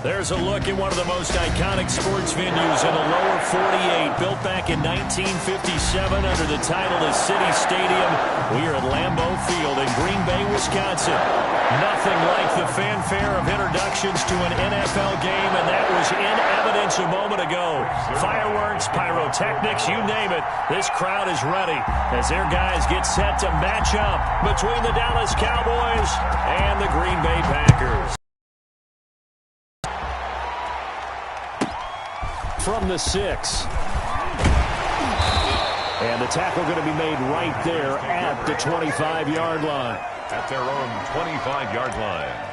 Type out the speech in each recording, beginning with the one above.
There's a look at one of the most iconic sports venues in the lower 48, built back in 1957 under the title of City Stadium. We are at Lambeau Field in Green Bay, Wisconsin. Nothing like the fanfare of introductions to an NFL game, and that was in evidence a moment ago. Fireworks, pyrotechnics, you name it. This crowd is ready as their guys get set to match up between the Dallas Cowboys and the Green Bay Packers. From the 6. And the tackle going to be made right there at the 25-yard line. At their own 25-yard line.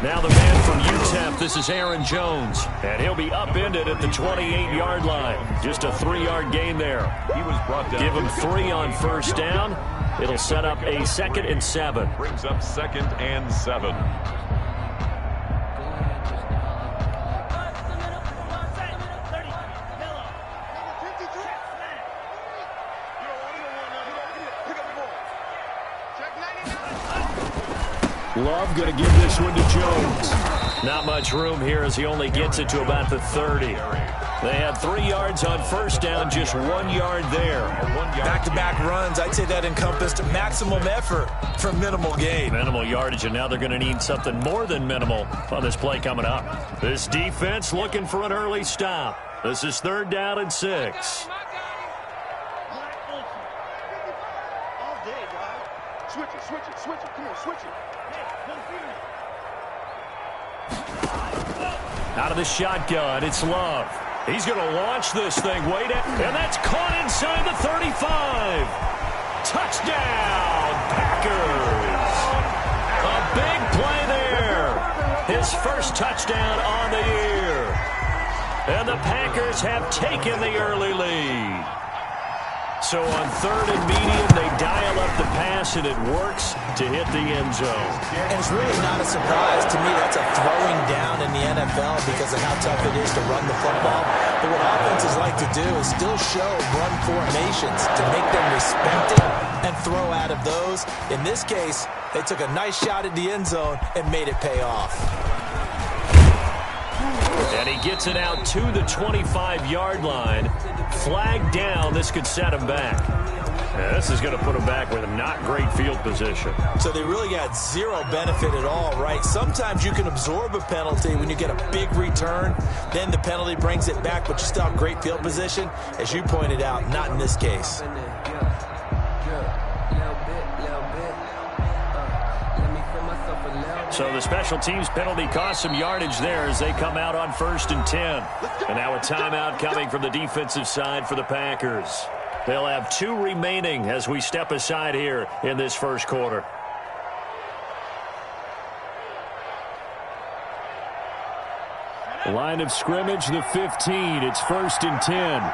Now the man from UTEP, this is Aaron Jones, and he'll be upended at the 28-yard line. Just a 3-yard gain there. He was brought down. Give him 3 on first down. It'll set up a 2nd and 7. Brings up 2nd and 7. Love going to give this one to Jones. Not much room here as he only gets it to about the 30. They had 3 yards on first down, just 1 yard there. Back-to-back runs, I'd say that encompassed maximum effort for minimal gain. Minimal yardage, and now they're going to need something more than minimal on this play coming up. This defense looking for an early stop. This is 3rd down and 6. Switch it. Come on, switch it. Out of the shotgun, it's Love. He's going to launch this thing way down, and that's caught inside the 35. Touchdown, Packers. A big play there. His first touchdown on the year. And the Packers have taken the early lead. So on 3rd and medium, they dial up the pass, and it works to hit the end zone. And it's really not a surprise. To me, that's a throwing down in the NFL because of how tough it is to run the football. But what offenses like to do is still show run formations to make them respect it and throw out of those. In this case, they took a nice shot at the end zone and made it pay off. And he gets it out to the 25-yard line. Flag down. This could set him back. Yeah, this is going to put him back with a not great field position. So they really got zero benefit at all, right? Sometimes you can absorb a penalty when you get a big return. Then the penalty brings it back, but you still have great field position. As you pointed out, not in this case. So the special teams penalty cost some yardage there as they come out on 1st and 10. And now a timeout coming from the defensive side for the Packers. They'll have 2 remaining as we step aside here in this first quarter. Line of scrimmage, the 15. It's 1st and 10.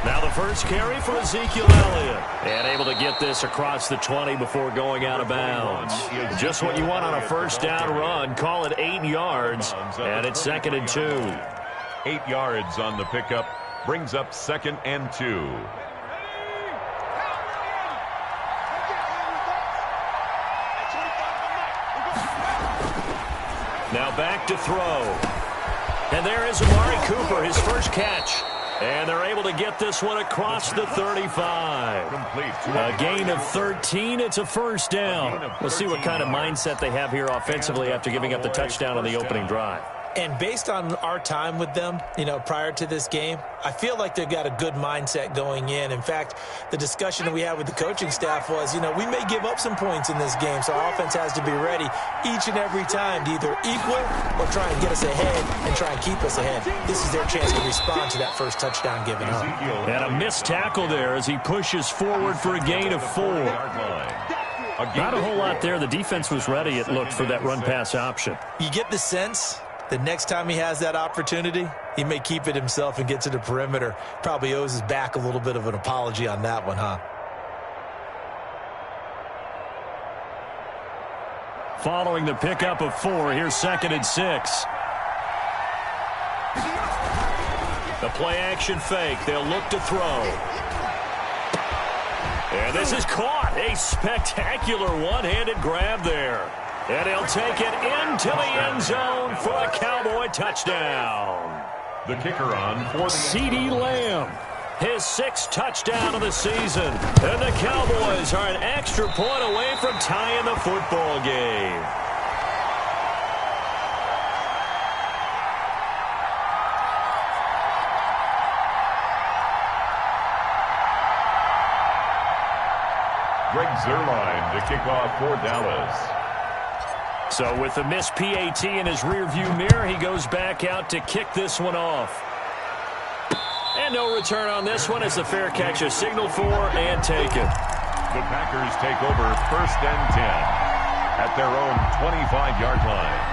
Now the first carry for Ezekiel Elliott. And able to get this across the 20 before going out of bounds. Just what you want on a first down run. Call it 8 yards. And it's 2nd and 2. 8 yards on the pickup. Brings up 2nd and 2. Now back to throw. And there is Amari Cooper, his first catch. And they're able to get this one across the 35. A gain of 13. It's a first down. We'll see what kind of mindset they have here offensively after giving up the touchdown on the opening drive. And based on our time with them, prior to this game, I feel like they've got a good mindset going in. In fact, the discussion that we had with the coaching staff was, we may give up some points in this game, so our offense has to be ready each and every time to either equal or try and get us ahead and try and keep us ahead. This is their chance to respond to that first touchdown given up. And a missed tackle there as he pushes forward for a gain of 4. Not a whole lot there. The defense was ready, it looked, for that run-pass option. You get the sense the next time he has that opportunity, he may keep it himself and get to the perimeter. Probably owes his back a little bit of an apology on that one, huh? Following the pickup of 4, here's 2nd and 6. The play-action fake. They'll look to throw. And this is caught. A spectacular one-handed grab there. And he'll take it into the end zone for a Cowboy touchdown. The kicker on for the CeeDee Lamb. His 6th touchdown of the season. And the Cowboys are an extra point away from tying the football game. Greg Zuerlein to kick off for Dallas. So with the missed PAT in his rearview mirror, he goes back out to kick this one off. And no return on this one as the fair catch is signaled for and taken. The Packers take over 1st and 10 at their own 25-yard line.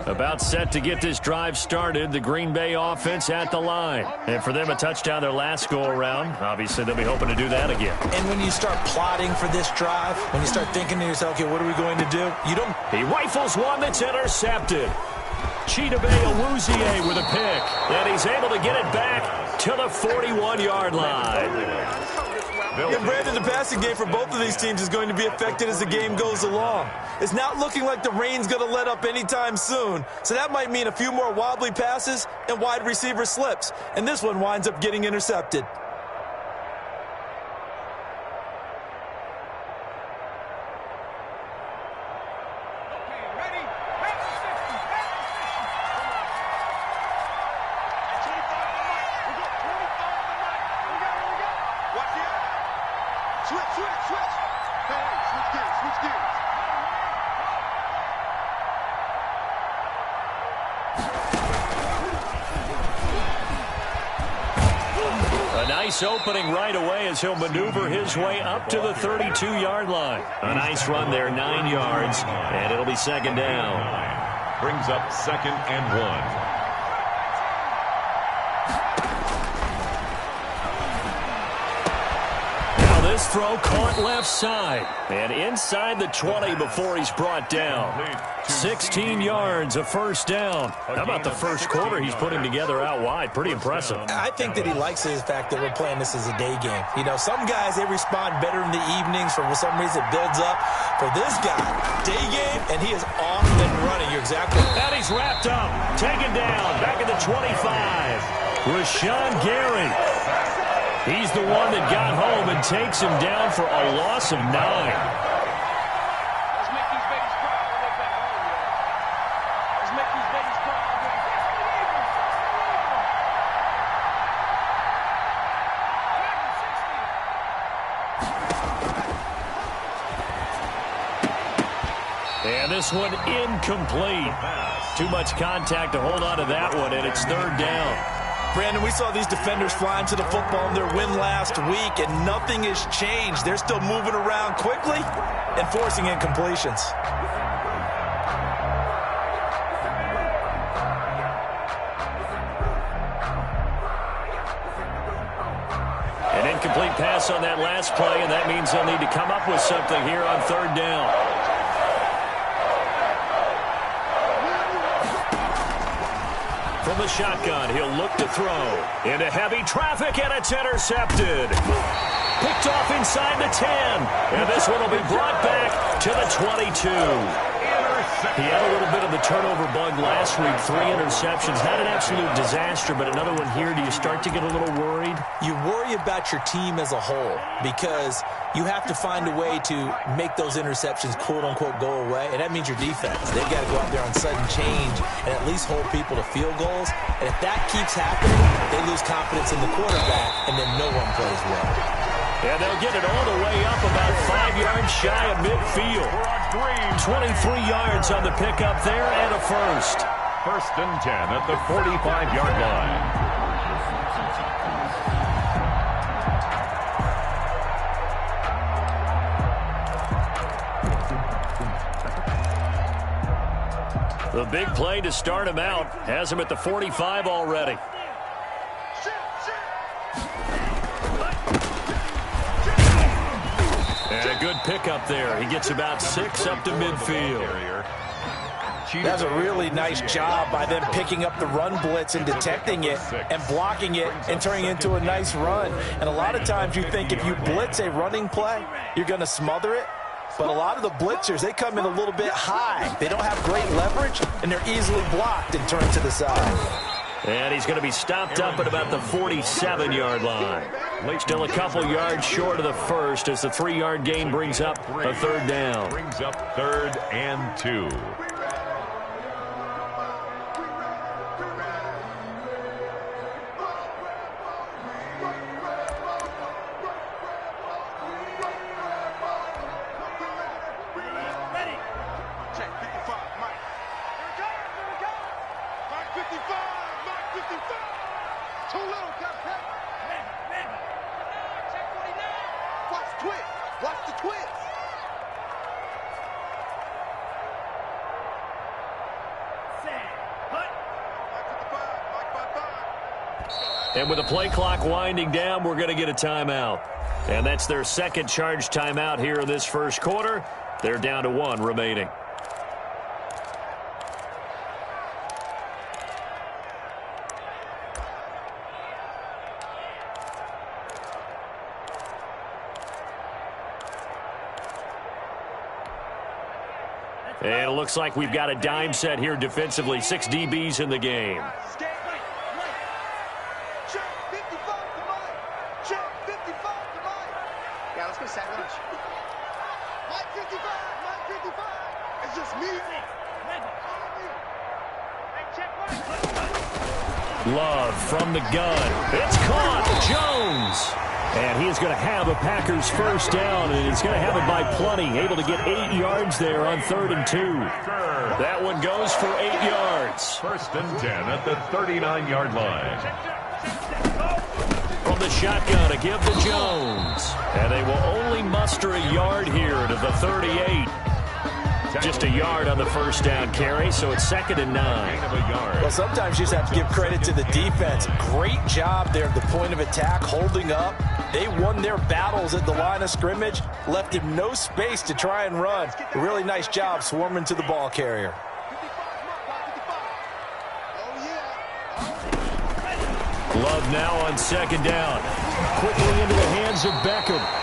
About set to get this drive started, the Green Bay offense at the line. And for them, a touchdown their last go-around. Obviously, they'll be hoping to do that again. And when you start plotting for this drive, when you start thinking to yourself, okay, what are we going to do? You don't. He rifles one that's intercepted. Chidobe Awuzie with a pick. And he's able to get it back to the 41-yard line. Yeah, Brandon, the passing game for both of these teams is going to be affected as the game goes along. It's not looking like the rain's going to let up anytime soon, so that might mean a few more wobbly passes and wide receiver slips, and this one winds up getting intercepted. Opening right away as he'll maneuver his way up to the 32-yard line. A nice run there, 9 yards, and it'll be 2nd down. Brings up 2nd and 1. This throw caught left side and inside the 20 before he's brought down. 16 yards, a 1st down. How about the first quarter he's putting together out wide? Pretty impressive. I think that he likes the fact that we're playing this as a day game. You know, some guys, they respond better in the evenings. For some reason, it builds up. For this guy, day game, and he is off and running. You're exactly right. And he's wrapped up, taken down, back at the 25. Rashawn Gary. He's the one that got home and takes him down for a loss of 9. Let's make these babies cry when they back home, yo. Let's make these babies cry. And this one incomplete. Too much contact to hold on to that one, and it's 3rd down. Brandon, we saw these defenders flying to the football in their win last week, and nothing has changed. They're still moving around quickly and forcing incompletions. An incomplete pass on that last play, and that means they'll need to come up with something here on 3rd down. From the shotgun, he'll look to throw. Into heavy traffic, and it's intercepted. Picked off inside the 10. And this one will be brought back to the 22. He had a little bit of the turnover bug last week. 3 interceptions. Not an absolute disaster, but another one here. Do you start to get a little worried? You worry about your team as a whole because you have to find a way to make those interceptions, quote-unquote, go away, and that means your defense. They've got to go out there on sudden change and at least hold people to field goals, and if that keeps happening, they lose confidence in the quarterback, and then no one plays well. And they'll get it all the way up about 5 yards shy of midfield. 23 yards on the pickup there and a first. 1st and 10 at the 45-yard line. The big play to start him out has him at the 45 already. And a good pickup there. He gets about 6 up to midfield. That's a really nice job by them picking up the run blitz and detecting it and blocking it and turning it into a nice run. And a lot of times you think if you blitz a running play, you're going to smother it. But a lot of the blitzers, they come in a little bit high. They don't have great leverage, and they're easily blocked and turned to the side. And he's going to be stopped up at about the 47-yard line. Still a couple yards short of the first as the 3-yard gain brings up a 3rd down. Brings up 3rd and 2. And with the play clock winding down, we're going to get a timeout. And that's their 2nd charge timeout here in this 1st quarter. They're down to 1 remaining. And it looks like we've got a dime set here defensively. 6 DBs in the game. Love from the gun. It's caught. Jones. And he is going to have a Packers 1st down, and he's going to have it by plenty. Able to get 8 yards there on 3rd and 2. That one goes for 8 yards. 1st and 10 at the 39-yard line. From the shotgun, a give to Jones. And they will only muster a yard here to the 38. Just a yard on the 1st down carry, so it's 2nd and 9. Well, sometimes you just have to give credit to the defense. Great job there at the point of attack, holding up. They won their battles at the line of scrimmage, left him no space to try and run. A really nice job swarming to the ball carrier. Love now on 2nd down. Quickly into the hands of Beckham.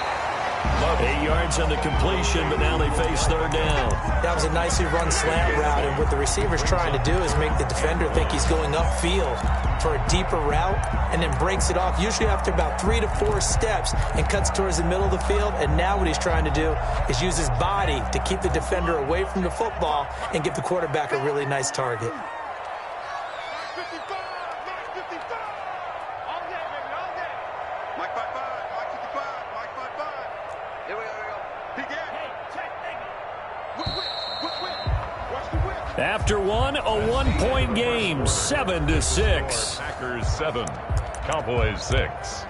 8 yards on the completion, but now they face 3rd down. That was a nicely run slant route, and what the receiver's trying to do is make the defender think he's going upfield for a deeper route and then breaks it off, usually after about 3 to 4 steps, and cuts towards the middle of the field. And now what he's trying to do is use his body to keep the defender away from the football and give the quarterback a really nice target. After one, a 1-point game, 7-6. Packers 7, Cowboys 6.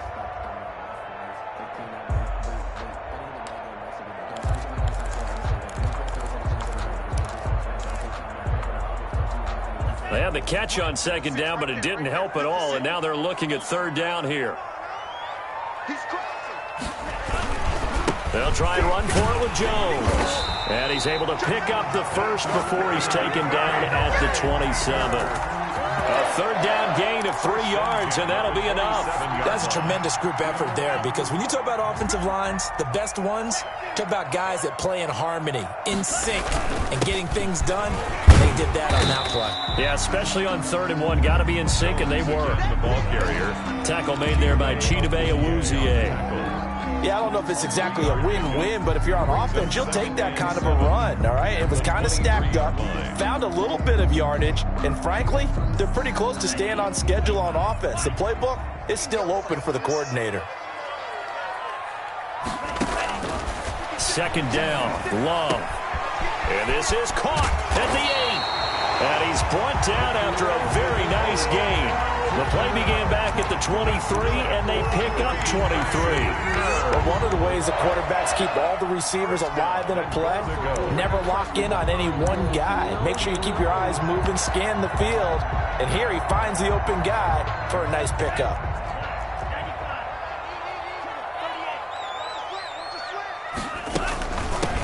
They had the catch on 2nd down, but it didn't help at all, and now they're looking at 3rd down here. They'll try and run for it with Jones. And he's able to pick up the first before he's taken down at the 27. A 3rd down gain of 3 yards, and that'll be enough. That's a tremendous group effort there, because when you talk about offensive lines, the best ones, talk about guys that play in harmony, in sync, and getting things done. They did that on that play. Yeah, especially on 3rd and 1. Got to be in sync, and they were. The ball carrier. Tackle made there by Chidobe Awuzie. Yeah, I don't know if it's exactly a win-win, but if you're on offense, you'll take that kind of a run, all right? It was kind of stacked up, found a little bit of yardage, and frankly, they're pretty close to staying on schedule on offense. The playbook is still open for the coordinator. second down. Love. And this is caught at the 8. And he's brought down after a very nice gain. The play began back at the 23, and they pick up 23. But one of the ways the quarterbacks keep all the receivers alive in a play, never lock in on any one guy. Make sure you keep your eyes moving, scan the field. And here he finds the open guy for a nice pickup.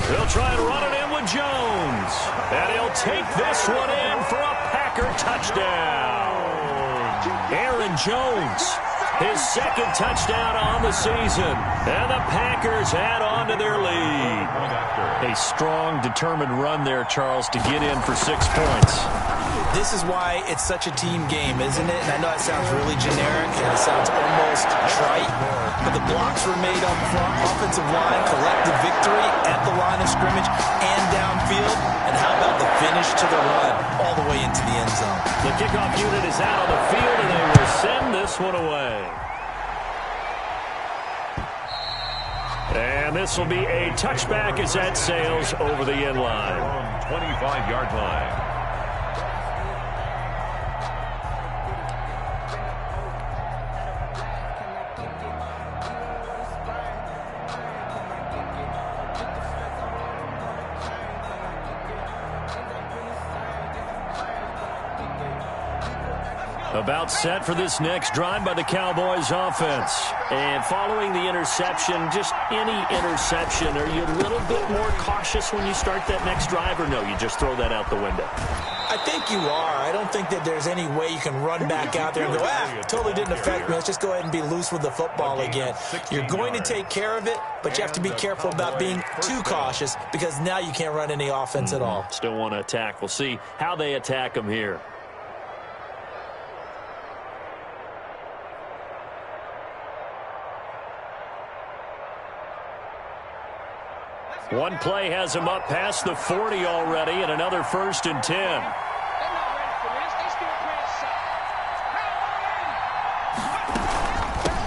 He'll try and run it in with Jones. And he'll take this one in for a Packer touchdown. Aaron Jones, his second touchdown on the season. And the Packers add on to their lead. A strong, determined run there, Charles, to get in for 6 points. This is why it's such a team game, isn't it? And I know it sounds really generic and it sounds almost trite, but the blocks were made up front. Offensive line collected victory at the line of scrimmage and downfield. And how about the finish to the run all the way into the end zone? The kickoff unit is out on the field, and they will send this one away. And this will be a touchback as that sails over the end line. 25-yard line. About set for this next drive by the Cowboys offense. And following the interception, just any interception, are you a little bit more cautious when you start that next drive, or no, you just throw that out the window? I think you are. I don't think that there's any way you can run back out there and go, totally didn't affect me. Let's just go ahead and be loose with the football again. You're going to take care of it, but you have to be careful about being too cautious because now you can't run any offense at all. Still want to attack. We'll see how they attack them here. One play has him up past the 40 already, and another 1st and 10. They're not ready for this. They still playing soft.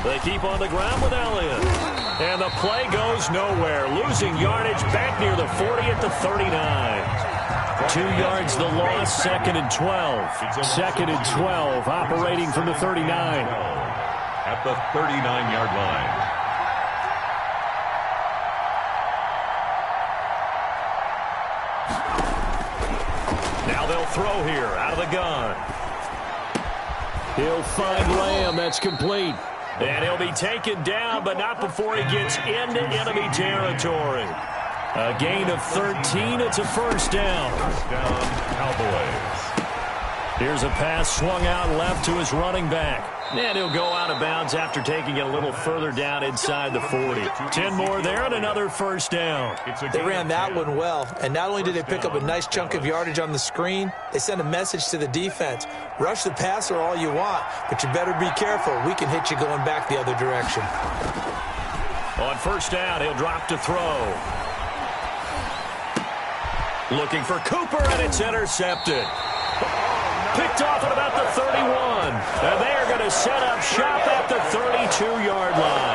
They keep on the ground with Elliott. And the play goes nowhere. Losing yardage back near the 40 at the 39. 2 yards the loss, 2nd and 12. 2nd and 12, operating from the 39. At the 39-yard line. Now they'll throw here out of the gun. He'll find Lamb. That's complete. And he'll be taken down, but not before he gets into enemy territory. A gain of 13. It's a 1st down. Touchdown, Cowboys. Here's a pass swung out left to his running back. And he'll go out of bounds after taking it a little further down inside the 40. 10 more there and another 1st down. They ran that one well, and not only did they pick up a nice chunk of yardage on the screen, they sent a message to the defense. Rush the passer all you want, but you better be careful. We can hit you going back the other direction. On 1st down, he'll drop to throw. Looking for Cooper, and it's intercepted. Picked off at about the 31. And they are going to set up shop at the 32-yard line.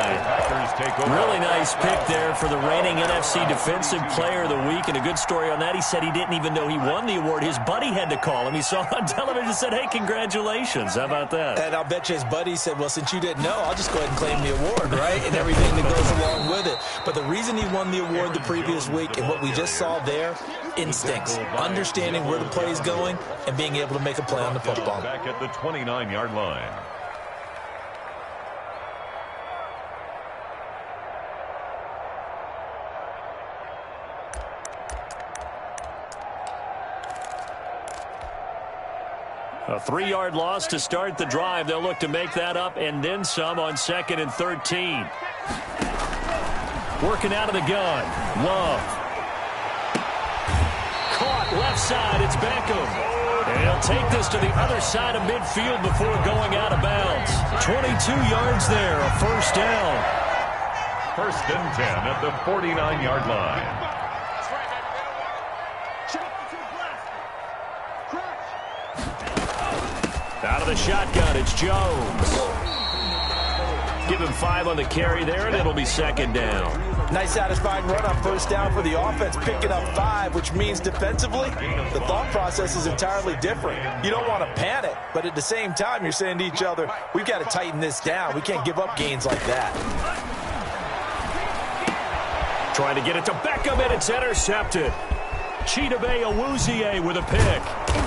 Really nice pick there for the reigning NFC Defensive Player of the Week. And a good story on that, he said he didn't even know he won the award. His buddy had to call him. He saw it on television and said, hey, congratulations. How about that? And I'll bet you his buddy said, well, since you didn't know, I'll just go ahead and claim the award, right? And everything that goes along with it. But the reason he won the award the previous week and what we just saw there, instincts, understanding where the play is going and being able to make a play on the football. Back at the 29-yard line. A 3-yard loss to start the drive. They'll look to make that up and then some on 2nd and 13. Working out of the gun. Love. Caught left side. It's Beckham. And he'll take this to the other side of midfield before going out of bounds. 22 yards there. A 1st down. 1st and 10 at the 49-yard line. Out of the shotgun, it's Jones. Give him 5 on the carry there, and it'll be 2nd down. Nice satisfying run on first down for the offense, picking up 5, which means defensively, the thought process is entirely different. You don't want to panic, but at the same time, you're saying to each other, we've got to tighten this down. We can't give up gains like that. Trying to get it to Beckham, and it's intercepted. Chidobe Awuzie with a pick.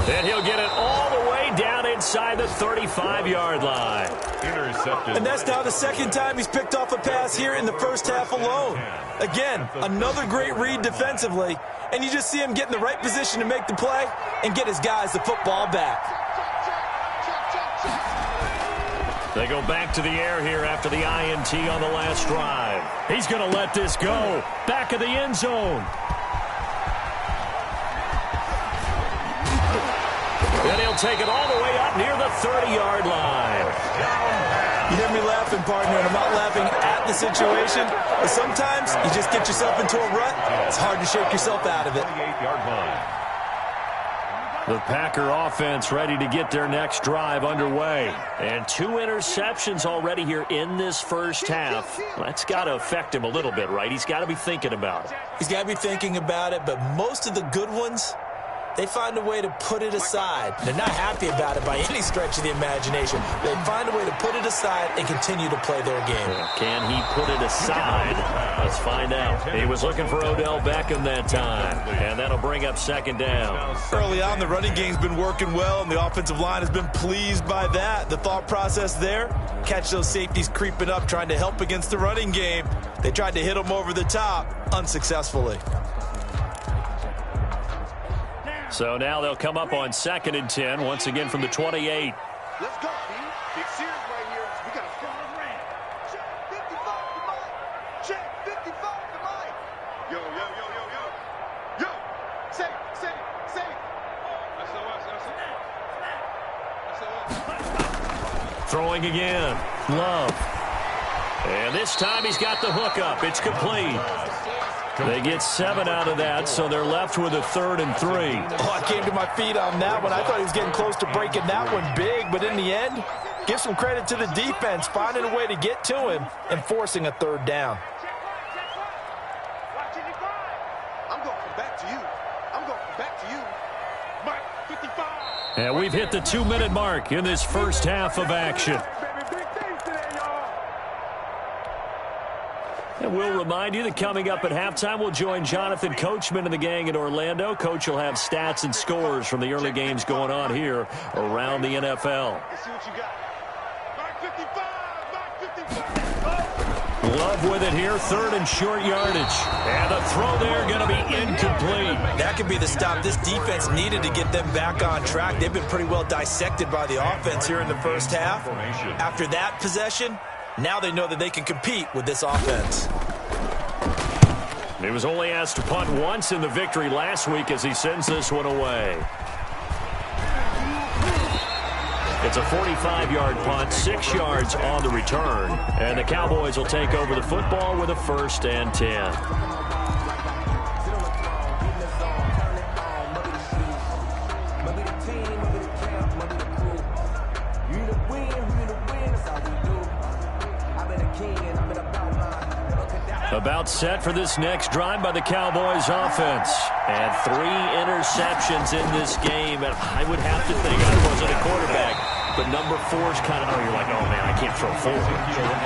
And he'll get it all the way down inside the 35-yard line. Intercepted. And that's now the second time he's picked off a pass here in the first half alone. Again, another great read defensively, and you just see him get in the right position to make the play and get his guys the football back. They go back to the air here after the INT on the last drive. He's going to let this go. Back of the end zone. And he'll take it all the way up near the 30-yard line. You hear me laughing, partner, and I'm not laughing at the situation, but sometimes you just get yourself into a rut. It's hard to shake yourself out of it. 28-yard line. The Packer offense ready to get their next drive underway. And 2 interceptions already here in this first half. That's got to affect him a little bit, right? He's got to be thinking about it. He's got to be thinking about it, but most of the good ones, they find a way to put it aside. They're not happy about it by any stretch of the imagination. They find a way to put it aside and continue to play their game. Can he put it aside? Let's find out. He was looking for Odell Beckham that time, and that'll bring up second down. Early on, the running game's been working well, and the offensive line has been pleased by that. The thought process there, catch those safeties creeping up, trying to help against the running game. They tried to hit them over the top, unsuccessfully. So now they'll come up on 2nd and 10, once again from the 28. Let's go, B. Big series right here. We got a strong ran. Check 55 to Mike. Check 55 to Mike. Yo, yo, yo, yo, yo. Yo. Say. That's Throwing again. Love. And this time he's got the hook up. It's complete. They get 7 out of that, so they're left with a 3rd and 3. Oh, I came to my feet on that one. I thought he was getting close to breaking that one big, but in the end, give some credit to the defense, finding a way to get to him and forcing a 3rd down. I'm going to come back to you. I'm going to come back to you. Mike, 55. And we've hit the 2-minute mark in this first half of action. And we'll remind you that coming up at halftime, we'll join Jonathan Coachman and the gang in Orlando. Coach will have stats and scores from the early games going on here around the NFL. Let's see what you got. Mike 55. Mike 55. Love with it here, 3rd and short yardage. And the throw there going to be incomplete. That could be the stop this defense needed to get them back on track. They've been pretty well dissected by the offense here in the first half. After that possession, now they know that they can compete with this offense. He was only asked to punt once in the victory last week as he sends this one away. It's a 45-yard punt, 6 yards on the return. And the Cowboys will take over the football with a 1st and 10. About set for this next drive by the Cowboys offense. And 3 interceptions in this game. And I would have to think, I wasn't a quarterback, but number 4's kind of, you're like, oh, man, I can't throw 4.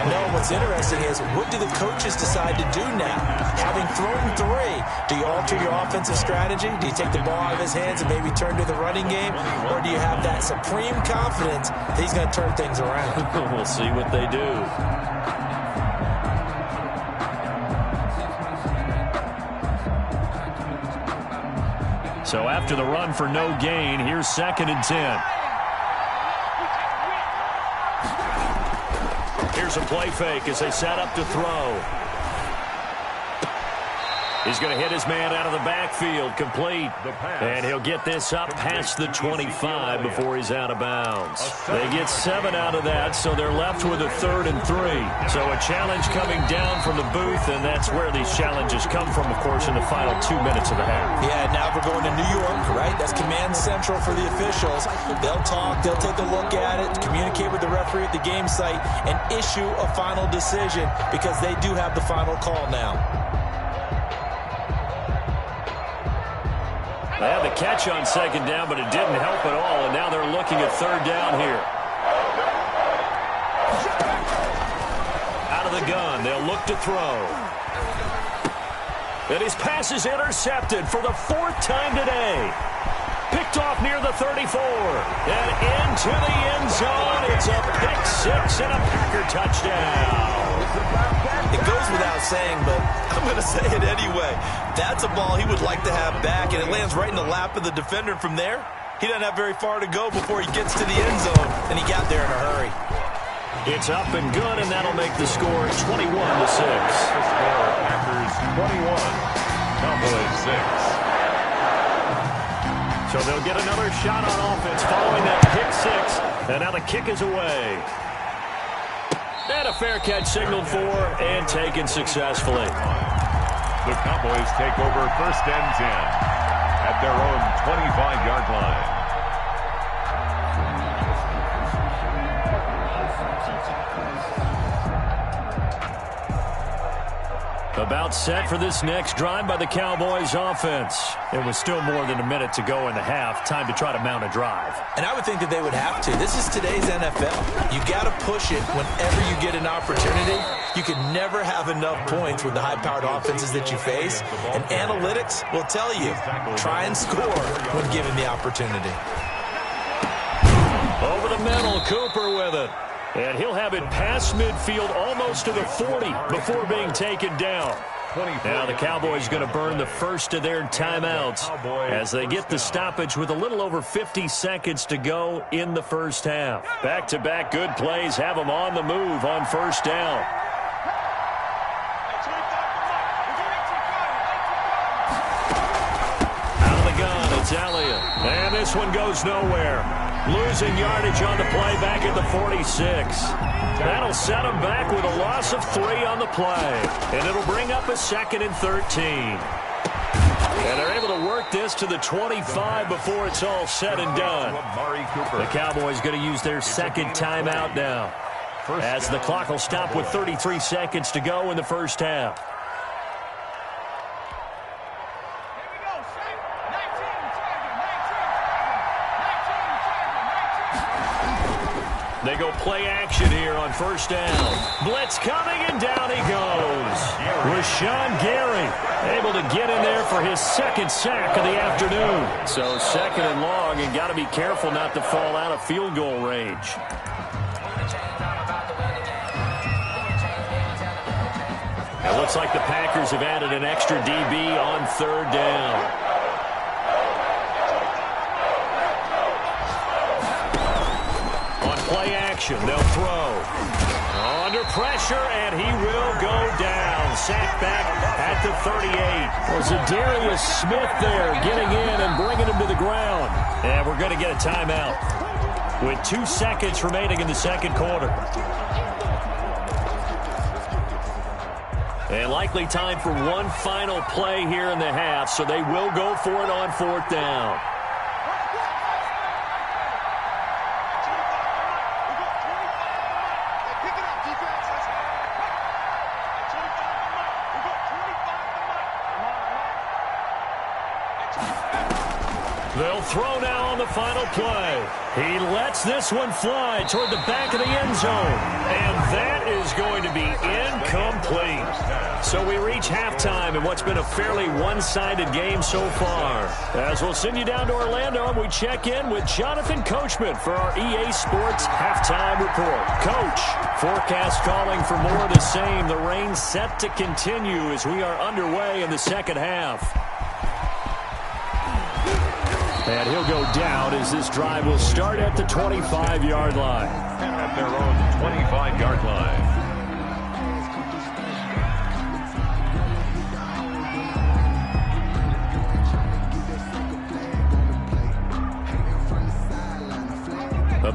No, what's interesting is, what do the coaches decide to do now? Having thrown 3, do you alter your offensive strategy? Do you take the ball out of his hands and maybe turn to the running game? Or do you have that supreme confidence that he's going to turn things around? We'll see what they do. So after the run for no gain, here's 2nd and 10. Here's a play fake as they set up to throw. He's going to hit his man out of the backfield, complete. And he'll get this up past the 25 before he's out of bounds. They get 7 out of that, so they're left with a 3rd and 3. So a challenge coming down from the booth, and that's where these challenges come from, of course, in the final 2 minutes of the half. Yeah, now we're going to New York, right? That's command central for the officials. They'll talk, they'll take a look at it, communicate with the referee at the game site, and issue a final decision because they do have the final call now. They had the catch on 2nd down, but it didn't help at all, and now they're looking at 3rd down here. Out of the gun, they'll look to throw. And his pass is intercepted for the 4th time today. Picked off near the 34. And into the end zone. It's a pick-6 and a Packer touchdown. It goes without saying, but I'm going to say it anyway. That's a ball he would like to have back, and it lands right in the lap of the defender. From there, he doesn't have very far to go before he gets to the end zone, and he got there in a hurry. It's up and good, and that'll make the score 21-6. The score, Packers 21, Cowboys 6. So they'll get another shot on offense following that pick-6, and now the kick is away. And a fair catch signaled for and taken successfully. The Cowboys take over 1st and 10 at their own 25-yard line. About set for this next drive by the Cowboys offense. It was still more than a minute to go in the half. Time to try to mount a drive. And I would think that they would have to. This is today's NFL. You got to push it whenever you get an opportunity. You can never have enough points with the high-powered offenses that you face. And analytics will tell you, try and score when given the opportunity. Over the middle, Cooper with it. And he'll have it past midfield almost to the 40 before being taken down. Now the Cowboys going to burn the first of their timeouts as they get the stoppage with a little over 50 seconds to go in the first half. Back-to-back good plays have them on the move on 1st down. Out of the gun, it's Elliott. And this one goes nowhere. Losing yardage on the play back at the 46. That'll set them back with a loss of 3 on the play. And it'll bring up a 2nd and 13. And they're able to work this to the 25 before it's all said and done. The Cowboys going to use their 2nd timeout now, as the clock will stop with 33 seconds to go in the first half. They go play action here on 1st down. Blitz coming, and down he goes. Rashawn Gary able to get in there for his 2nd sack of the afternoon. So 2nd and long, and got to be careful not to fall out of field goal range. It looks like the Packers have added an extra DB on 3rd down. Play action, they'll throw. Under pressure, and he will go down. Sacked back at the 38. Was Zadarius Smith there getting in and bringing him to the ground. And we're going to get a timeout with 2 seconds remaining in the 2nd quarter. And likely time for one final play here in the half, so they will go for it on 4th down. They'll throw now on the final play. He lets this one fly toward the back of the end zone. And that is going to be incomplete. So we reach halftime in what's been a fairly one-sided game so far. As we'll send you down to Orlando, and we check in with Jonathan Coachman for our EA Sports Halftime Report. Coach, forecast calling for more of the same. The rain set to continue as we are underway in the 2nd half. And he'll go down as this drive will start at the 25-yard line. At their own 25-yard line.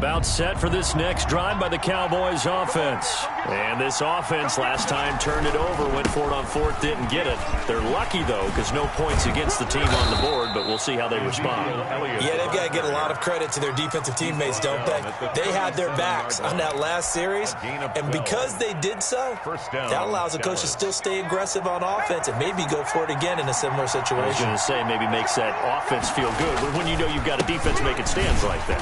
About set for this next drive by the Cowboys offense. And this offense last time turned it over, went for it on fourth, didn't get it. They're lucky, though, because no points against the team on the board, but we'll see how they respond. Yeah, they've got to get a lot of credit to their defensive teammates, don't they? They had their backs on that last series, and because they did so, that allows the coach to still stay aggressive on offense and maybe go for it again in a similar situation. I was going to say maybe makes that offense feel good, but when you know you've got a defense making stands like that.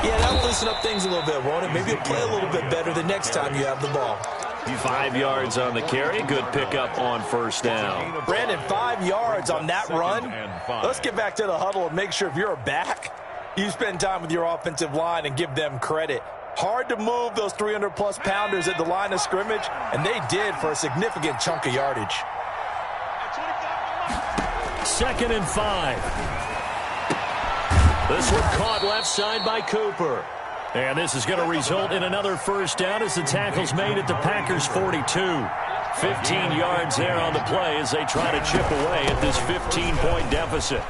Yeah, that'll loosen up things a little bit, won't it? Maybe you'll play a little bit better the next time you have the ball. 5 yards on the carry. Good pickup on first down. Brandon, 5 yards on that run. Let's get back to the huddle and make sure if you're a back, you spend time with your offensive line and give them credit. Hard to move those 300-plus pounders at the line of scrimmage, and they did for a significant chunk of yardage. 2nd and 5. This one caught left side by Cooper. And this is going to result in another first down as the tackle's made at the Packers' 42. 15 yards there on the play as they try to chip away at this 15-point deficit.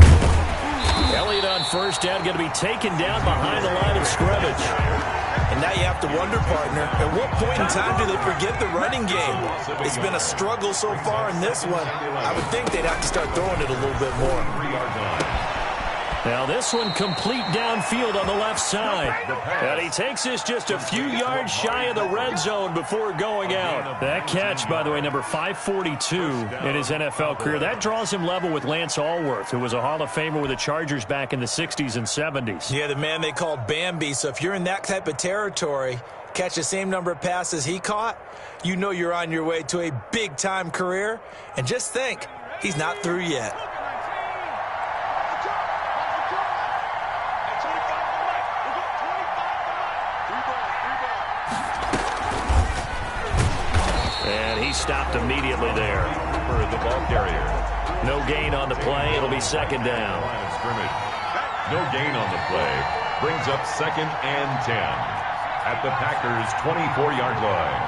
Elliott on first down going to be taken down behind the line of scrimmage. And now you have to wonder, partner, at what point in time do they forget the running game? It's been a struggle so far in this one. I would think they'd have to start throwing it a little bit more. Now this one complete downfield on the left side. And he takes this just a few yards shy of the red zone before going out. That catch, by the way, number 542 in his NFL career. That draws him level with Lance Allworth, who was a Hall of Famer with the Chargers back in the 60s and 70s. Yeah, the man they called Bambi. So if you're in that type of territory, catch the same number of passes he caught, you know you're on your way to a big-time career. And just think, he's not through yet. Stopped immediately there for the ball carrier. No gain on the play. It'll be second down. No gain on the play. Brings up 2nd and 10 at the Packers' 24-yard line.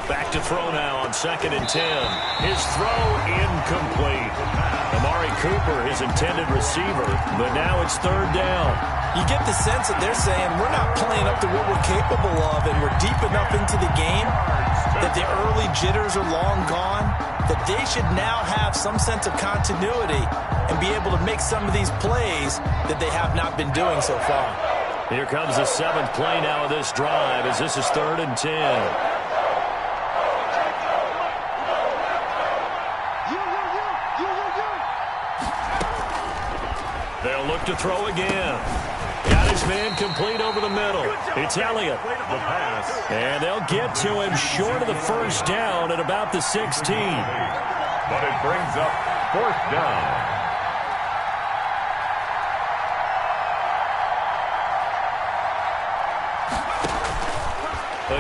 Back to throw now on 2nd and 10. His throw incomplete. Amari Cooper, his intended receiver, but now it's 3rd down. You get the sense that they're saying we're not playing up to what we're capable of, and we're deep enough into the game that the early jitters are long gone, that they should now have some sense of continuity and be able to make some of these plays that they have not been doing so far. Here comes the 7th play now of this drive as this is 3rd and 10. They'll look to throw again. Got his man complete over the middle. It's Elliott. The pass. And they'll get to him short of the first down at about the 16. But it brings up 4th down.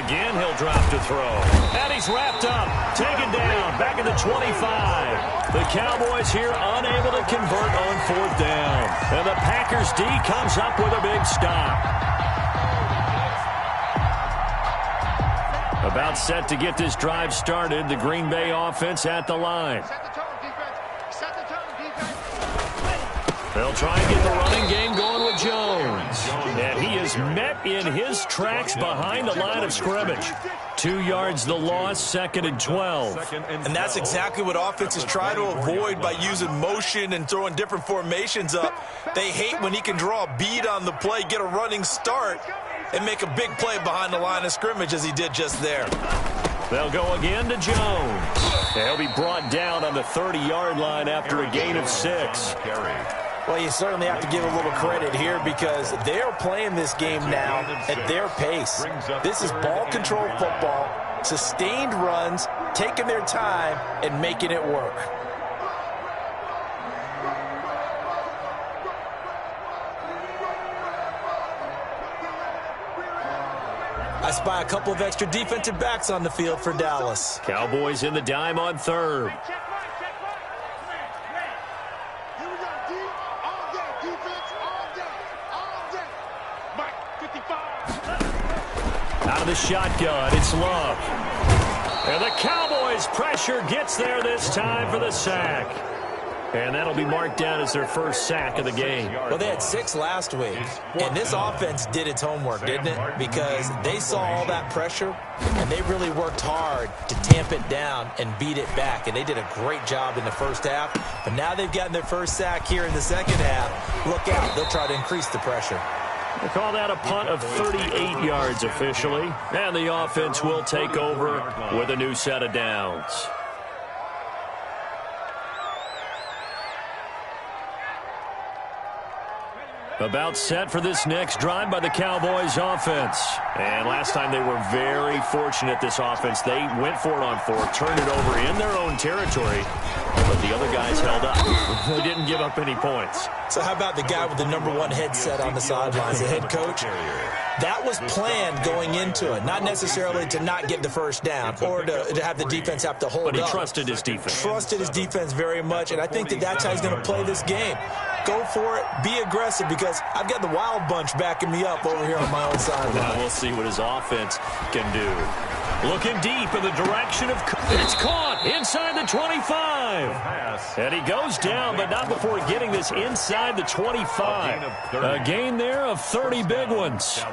Again, he'll drop to throw. And he's wrapped up. Taken down. Back in the 25. The Cowboys here unable to convert on 4th down. And the Packers D comes up with a big stop. About set to get this drive started. The Green Bay offense at the line. They'll try and get the running game going with Jones. And he is met in his tracks behind the line of scrimmage. 2 yards the loss, 2nd and 12. And that's exactly what offenses try to avoid by using motion and throwing different formations up. They hate when he can draw a bead on the play, get a running start, and make a big play behind the line of scrimmage as he did just there. They'll go again to Jones. He'll be brought down on the 30-yard line after a gain of 6. Well, you certainly have to give a little credit here because they're playing this game now at their pace. This is ball control football, sustained runs, taking their time, and making it work. I spy a couple of extra defensive backs on the field for Dallas. Cowboys in the dime on 3rd. Out of the shotgun, it's Love. And the Cowboys' pressure gets there this time for the sack. And that'll be marked down as their first sack of the game. Well, they had 6 last week, and this offense did its homework, didn't it? Because they saw all that pressure, and they really worked hard to tamp it down and beat it back. And they did a great job in the first half. But now they've gotten their first sack here in the second half. Look out. They'll try to increase the pressure. They call that a punt of 38 yards officially. And the offense will take over with a new set of downs. About set for this next drive by the Cowboys offense. And last time they were very fortunate, this offense. They went for it on 4, turned it over in their own territory, but the other guys held up. They didn't give up any points. So how about the guy with the #1 headset on the sidelines, the head coach? That was planned going into it, not necessarily to not get the first down or to have the defense have to hold up. But he trusted his defense. Trusted his defense very much, and I think that's how he's going to play this game. Go for it. Be aggressive, because I've got the wild bunch backing me up over here on my own sideline. Well, we'll see what his offense can do. Looking deep in the direction of... It's caught inside the 25. And he goes down, but not before getting this inside the 25. A gain there of 30 big ones.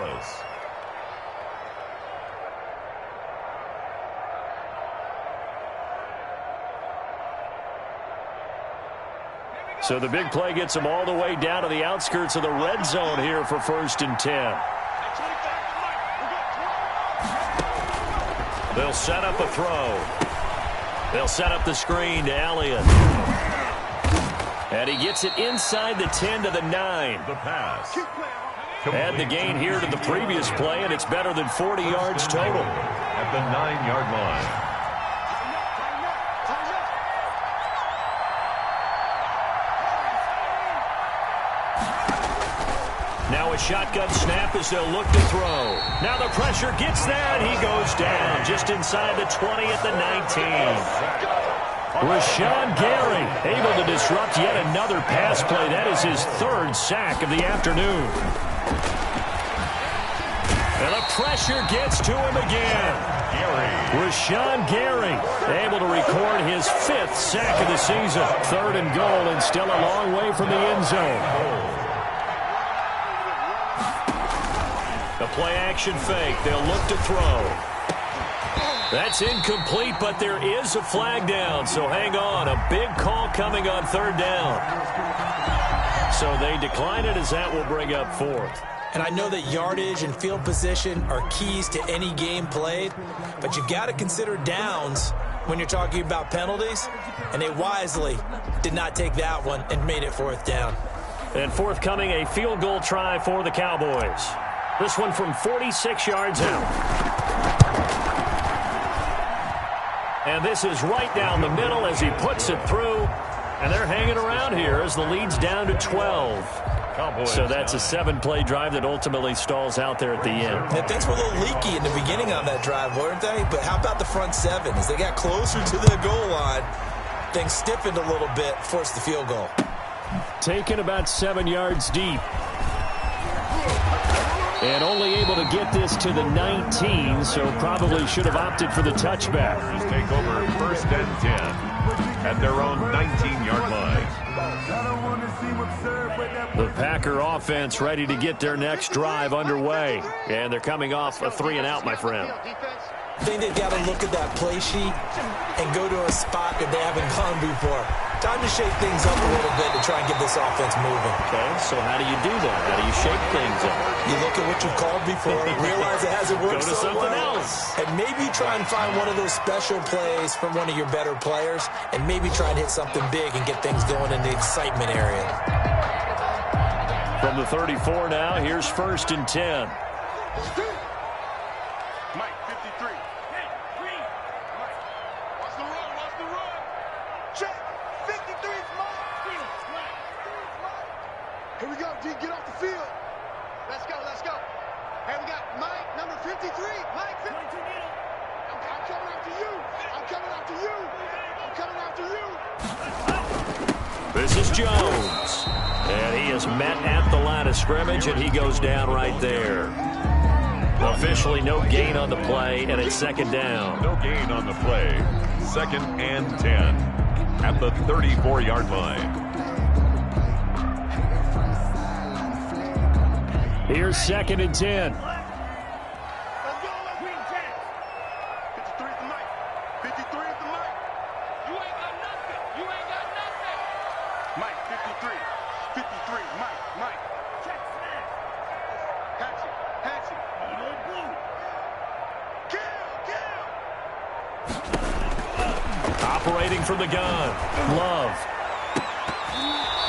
So the big play gets them all the way down to the outskirts of the red zone here for 1st and 10. They'll set up a throw. They'll set up the screen to Elliott. And he gets it inside the 10 to the 9. The pass. Add the gain here to the previous play, and it's better than 40 yards total. At the 9-yard line. Now a shotgun snap as they'll look to throw. Now the pressure gets there, and he goes down just inside the 20 at the 19. Rashawn Gary able to disrupt yet another pass play. That is his 3rd sack of the afternoon. And the pressure gets to him again. Rashawn Gary able to record his 5th sack of the season. 3rd and goal, and still a long way from the end zone. The play-action fake. They'll look to throw. That's incomplete, but there is a flag down, so hang on. A big call coming on 3rd down. So they decline it, as that will bring up 4th. And I know that yardage and field position are keys to any game played, but you've got to consider downs when you're talking about penalties, and they wisely did not take that one and made it 4th down. And forthcoming, a field goal try for the Cowboys. This one from 46 yards out. And this is right down the middle as he puts it through. And they're hanging around here as the lead's down to 12. So that's a 7-play drive that ultimately stalls out there at the end. And things were a little leaky in the beginning on that drive, weren't they? But how about the front 7? As they got closer to the goal line, things stiffened a little bit, forced the field goal. Taken about 7 yards deep. And only able to get this to the 19, so probably should have opted for the touchback. Take over 1st and 10 at their own 19-yard line. The Packer offense ready to get their next drive underway. And they're coming off a 3-and-out, my friend. I think they've got to look at that play sheet and go to a spot that they haven't gone before. Time to shake things up a little bit to try and get this offense moving. Okay, so how do you do that? How do you shake things up? You look at what you've called before, realize it hasn't worked Go to so something well, else. and maybe try and find one of those special plays from one of your better players, and maybe try and hit something big and get things going in the excitement area. From the 34 now, here's 1st and 10. Mike, 53. Watch the run, watch the run. Check. 53 is Mike. Here we go, D. Get off the field. Let's go, let's go. Hey, we got Mike, number 53. Mike, 52. I'm coming after you. I'm coming after you. I'm coming after you. This is Jones. And he is met at the line of scrimmage, and he goes down right there. Officially no gain on the play, and it's second down. No gain on the play. 2nd and 10 at the 34-yard line. Here's 2nd and 10. Let's go, let's win 10. 53 at the mic. 53 at the mic. You ain't got nothing. You ain't got nothing. Mike, 53. 53. Mike. Check snap. Hatchet. Yellow blue. Kill. Operating from the gun. Love.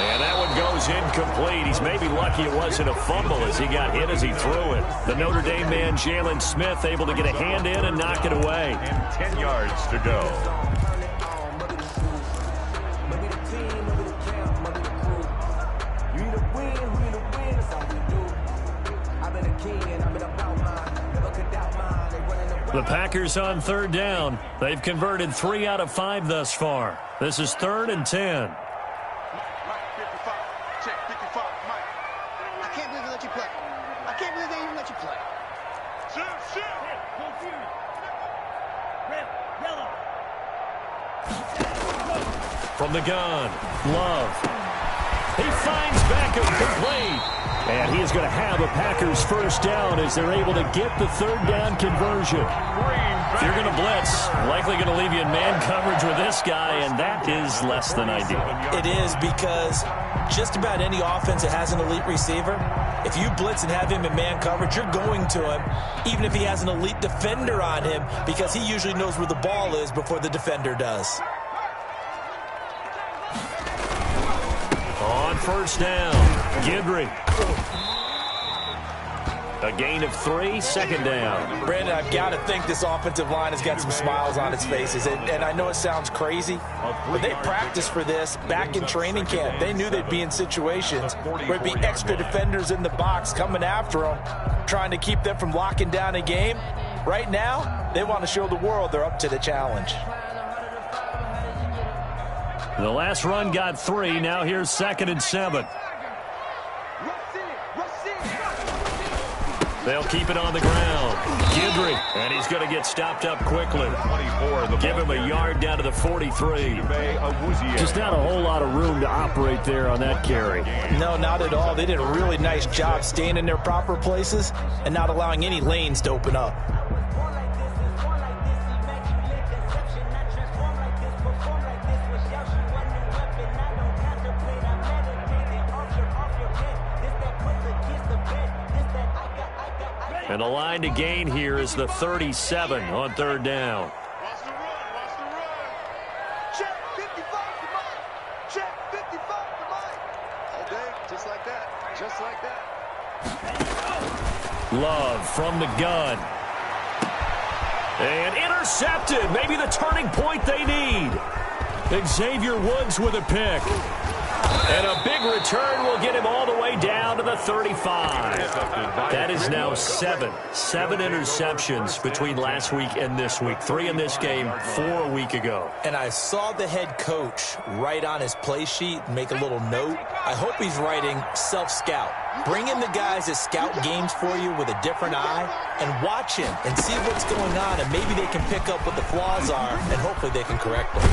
And that one goes incomplete. He's maybe lucky it wasn't a fumble as he got hit as he threw it. The Notre Dame man, Jalen Smith, able to get a hand in and knock it away. And 10 yards to go. The Packers on 3rd down. They've converted 3 out of 5 thus far. This is 3rd and 10. Mike, 55. Check, 55. Mike. I can't believe they let you play. I can't believe they even let you play. Shoot. Red, yellow. From the gun, Love. He finds Beckham complete. And he is going to have a Packers first down as they're able to get the 3rd down conversion. If you're going to blitz, likely going to leave you in man coverage with this guy, and that is less than ideal. It is, because just about any offense that has an elite receiver, if you blitz and have him in man coverage, you're going to him, even if he has an elite defender on him, because he usually knows where the ball is before the defender does. On 1st down, Gidry. A gain of 3, 2nd down. Brandon, I've got to think this offensive line has got some smiles on its faces. And I know it sounds crazy, but they practiced for this back in training camp. They knew they'd be in situations where it'd be extra defenders in the box coming after them, trying to keep them from locking down a game. Right now, they want to show the world they're up to the challenge. The last run got 3. Now here's 2nd and 7. They'll keep it on the ground. Gidry, and he's going to get stopped up quickly. 24. Give him a yard down to the 43. Just not a whole lot of room to operate there on that carry. No, not at all. They did a really nice job staying in their proper places and not allowing any lanes to open up. And the line to gain here is the 37 on 3rd down. Watch the run. Check 55 to Mike. Check 55 to Mike. All day, just like that. Love from the gun. And intercepted. Maybe the turning point they need. Xavier Woods with a pick. And a big return will get him all the way down to the 35. That is now 7 interceptions between last week and this week. 3 in this game, 4 a week ago. And I saw the head coach write on his play sheet and make a little note. I hope he's writing self-scout. Bring in the guys that scout games for you with a different eye and watch him and see what's going on, and maybe they can pick up what the flaws are, and hopefully they can correct them.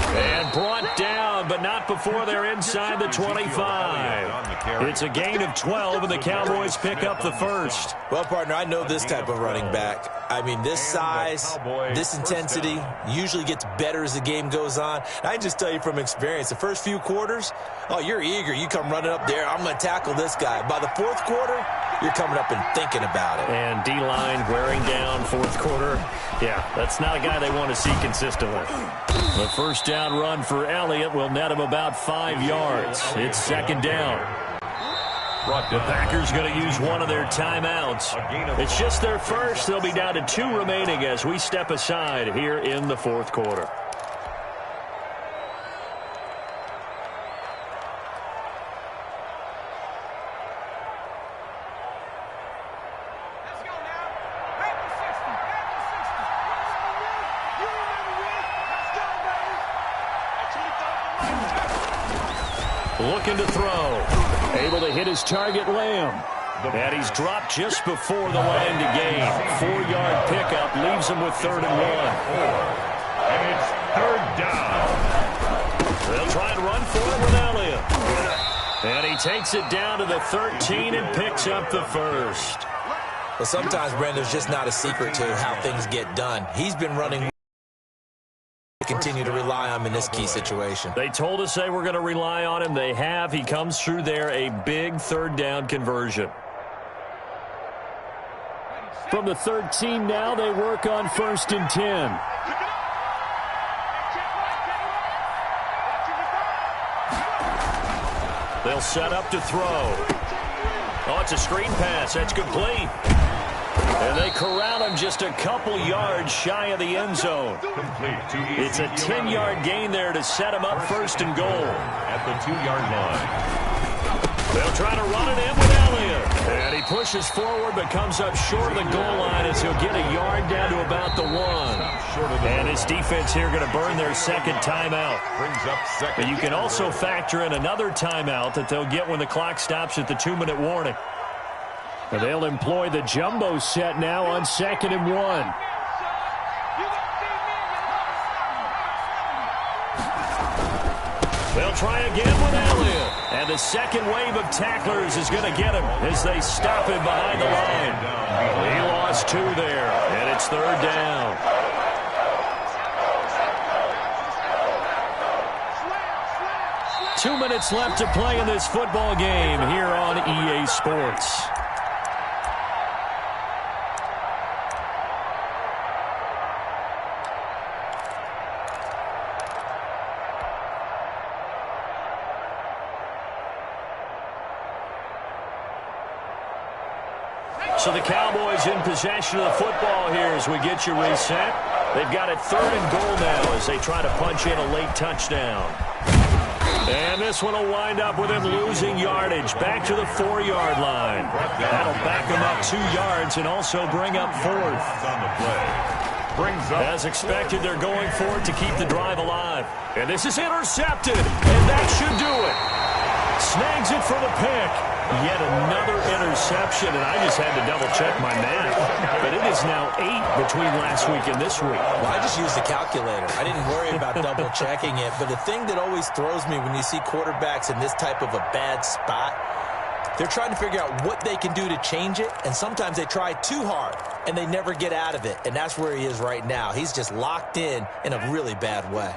And brought down, but not before they're inside the 25. It's a gain of 12, and the Cowboys pick up the first. Well, partner, I know this type of running back. I mean, this size, this intensity usually gets better as the game goes on. And I just tell you from experience, the first few quarters, oh, you're eager. You come running up there, I'm going to tackle this guy. By the 4th quarter, you're coming up and thinking about it. And D-line wearing down 4th quarter. Yeah, that's not a guy they want to see consistently. The first down run for Elliott will net him about 5 yards. It's 2nd down. The Packers going to use one of their timeouts. It's just their first. They'll be down to 2 remaining as we step aside here in the 4th quarter. Looking to throw. Able to hit his target, Lamb. And he's dropped just before the line to gain. 4-yard pickup leaves him with 3rd and 1. And it's 3rd down. They'll try and run for it with Elliott. And he takes it down to the 13 and picks up the 1st. Well, sometimes, Brandon, there's just not a secret to how things get done. He's been running. Continue to rely on him in this key situation. They told us they were going to rely on him. They have. He comes through there, a big 3rd down conversion. From the 13 now, they work on 1st and 10. They'll set up to throw. Oh, it's a screen pass. That's complete. And they corral him just a couple yards shy of the end zone. It's a 10-yard gain there to set him up 1st and goal. At the 2-yard line. They'll try to run it in with Elliott. And he pushes forward but comes up short of the goal line as he'll get a yard down to about the 1. And his defense here going to burn their 2nd timeout. Brings up 2nd. But you can also factor in another timeout that they'll get when the clock stops at the 2-minute warning. And they'll employ the jumbo set now on 2nd and 1. They'll try again with Elliott. And the second wave of tacklers is going to get him as they stop him behind the line. He lost 2 there, and it's 3rd down. Two minutes left to play in this football game here on EA Sports. So the Cowboys in possession of the football here as we get you reset. They've got it 3rd and goal now as they try to punch in a late touchdown. And this one will wind up with him losing yardage back to the 4-yard line. That'll back him up 2 yards and also bring up 4th. As expected, they're going for it to keep the drive alive. And this is intercepted, and that should do it. Snags it for the pick. Yet another interception, and I just had to double-check my math. But it is now 8 between last week and this week. Well, I just used a calculator. I didn't worry about double-checking it. But the thing that always throws me when you see quarterbacks in this type of a bad spot, they're trying to figure out what they can do to change it, and sometimes they try too hard, and they never get out of it. And that's where he is right now. He's just locked in a really bad way.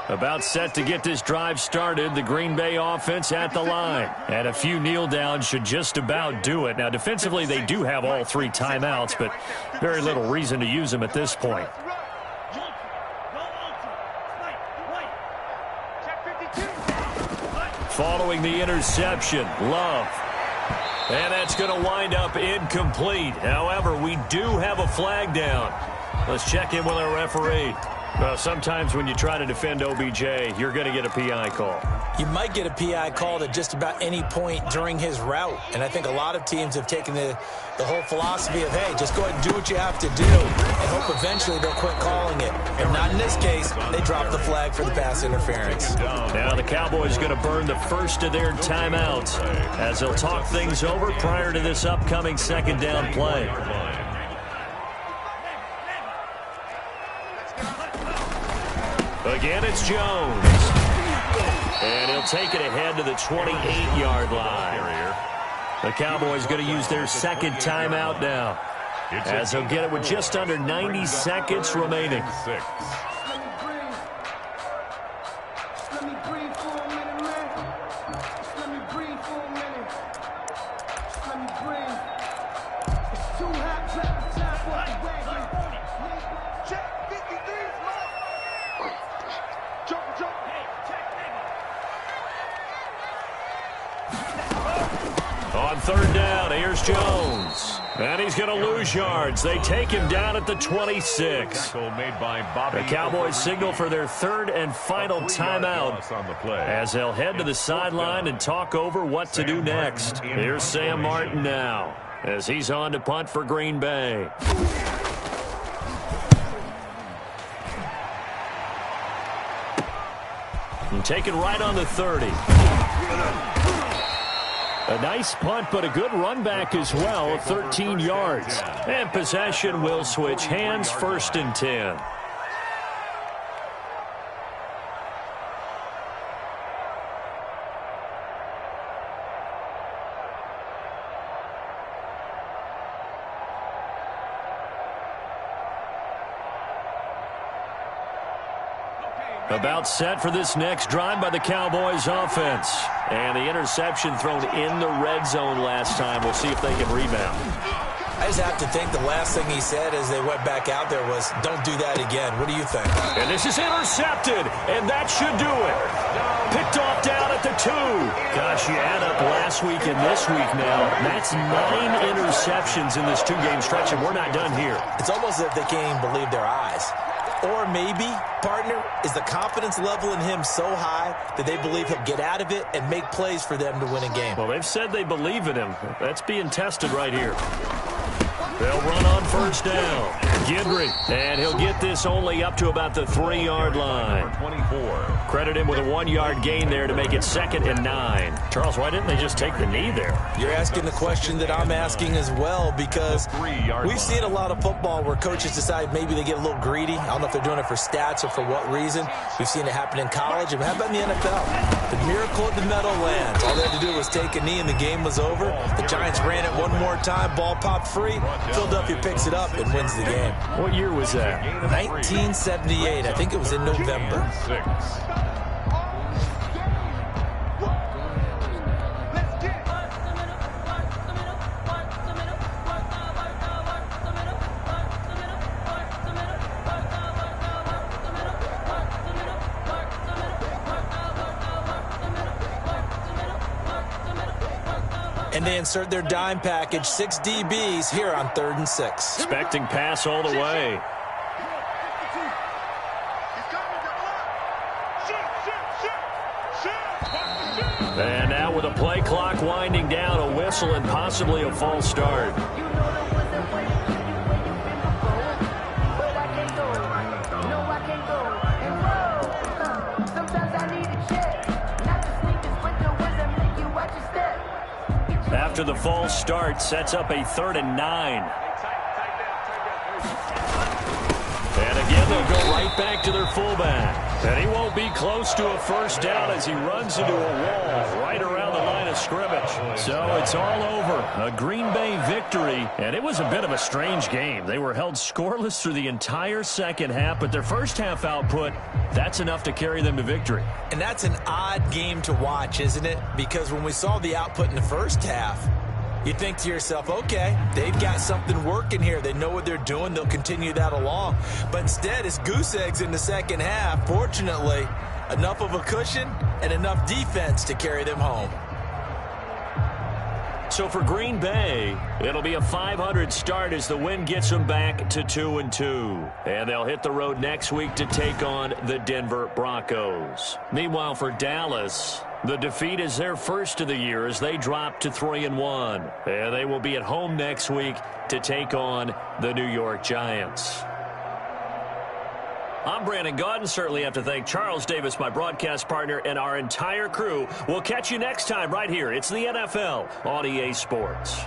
About set to get this drive started, the Green Bay offense at the line. And a few kneel downs should just about do it. Now, defensively, they do have all 3 timeouts, but very little reason to use them at this point. Following the interception, Love. And that's going to wind up incomplete. However, we do have a flag down. Let's check in with our referee. Well, sometimes when you try to defend OBJ, you're going to get a PI call. You might get a PI called at just about any point during his route. And I think a lot of teams have taken the whole philosophy of, hey, just go ahead and do what you have to do and hope eventually they'll quit calling it. And not in this case. They dropped the flag for the pass interference. Now the Cowboys going to burn the first of their timeouts as they'll talk things over prior to this upcoming 2nd down play. Again, it's Jones. And he'll take it ahead to the 28-yard line. The Cowboys going to use their 2nd timeout now, as they'll get it with just under 90 seconds remaining. On 3rd down, here's Jones. And he's going to lose yards. They take him down at the 26. The Cowboys signal for their 3rd and final timeout as they'll head to the sideline and talk over what to do next. Here's Sam Martin now as he's on to punt for Green Bay. And taken right on the 30. A nice punt, but a good run back as well, 13 yards. And possession will switch hands, 1st and 10. About set for this next drive by the Cowboys offense. And the interception thrown in the red zone last time. We'll see if they can rebound. I just have to think the last thing he said as they went back out there was, don't do that again. What do you think? And this is intercepted, and that should do it. Picked off down at the 2. Gosh, you add up last week and this week now. That's 9 interceptions in this 2-game stretch, and we're not done here. It's almost as if they can't even believe their eyes. Or maybe, partner, is the confidence level in him so high that they believe he'll get out of it and make plays for them to win a game. Well, they've said they believe in him. That's being tested right here. They'll run on 1st down. Gidry, and he'll get this only up to about the 3-yard line. 24. Credit him with a 1-yard gain there to make it 2nd and 9. Charles, why didn't they just take the knee there? You're asking the question that I'm asking as well, because we've seen a lot of football where coaches decide maybe they get a little greedy. I don't know if they're doing it for stats or for what reason. We've seen it happen in college. And how about in the NFL? The miracle of the Meadowlands. All they had to do was take a knee and the game was over. The Giants ran it one more time. Ball popped free. Philadelphia picks it up and wins the game. What year was that? 1978. I think it was in November. And they insert their dime package, 6 DBs here on 3rd and 6. Expecting pass all the way. And now with a play clock winding down, a whistle and possibly a false start. After the false start, sets up a 3rd and 9. And again, they'll go right back to their fullback. And he won't be close to a 1st down as he runs into a wall right around the line of scrimmage. So it's all over. A Green Bay victory, and it was a bit of a strange game. They were held scoreless through the entire 2nd half, but their 1st half output, that's enough to carry them to victory. And that's an odd game to watch, isn't it? Because when we saw the output in the 1st half, you think to yourself, okay, they've got something working here. They know what they're doing. They'll continue that along. But instead, it's goose eggs in the 2nd half. Fortunately, enough of a cushion and enough defense to carry them home. So for Green Bay, it'll be a 500 start as the win gets them back to 2-2. And they'll hit the road next week to take on the Denver Broncos. Meanwhile, for Dallas, the defeat is their 1st of the year as they drop to 3-1. And they will be at home next week to take on the New York Giants. I'm Brandon Gaudin. Certainly have to thank Charles Davis, my broadcast partner, and our entire crew. We'll catch you next time right here. It's the NFL on EA Sports.